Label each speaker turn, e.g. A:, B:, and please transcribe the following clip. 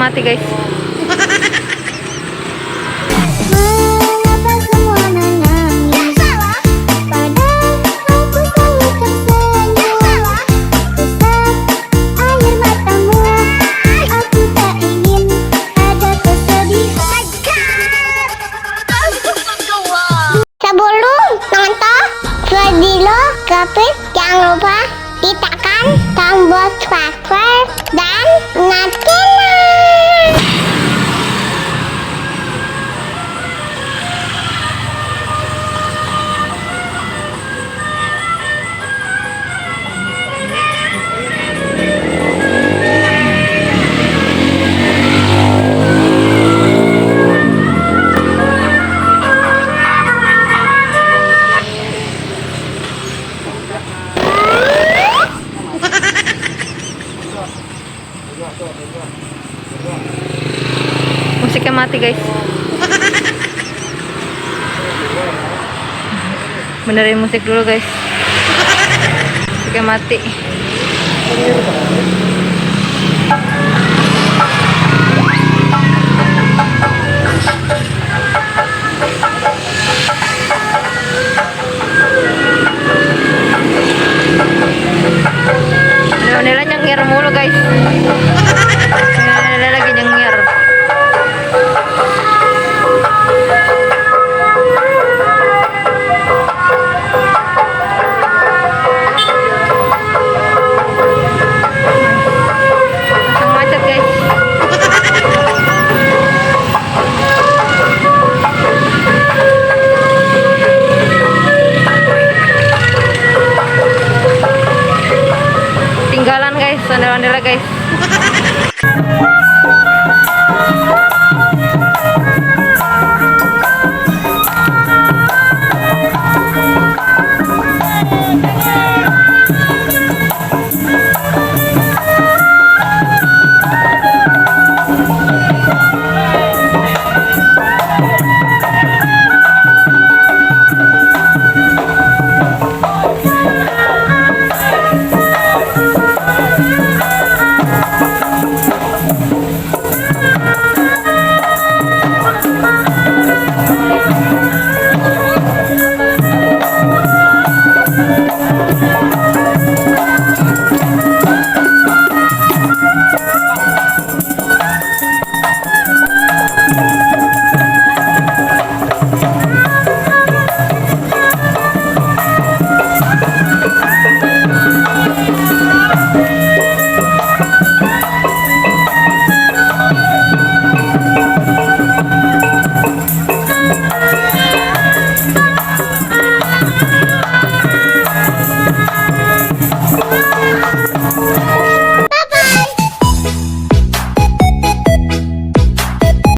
A: mati guys.
B: Mengapa semua menangis? Padahal aku selalu tersenyum. Usap air matamu. Aku tak ingin ada kesedihan. Sebelum nonton video Kapit, jangan lupa ditekan tombol subscribe dan nyalakan.
A: Musiknya mati guys. Benerin musik dulu guys. Musiknya mati.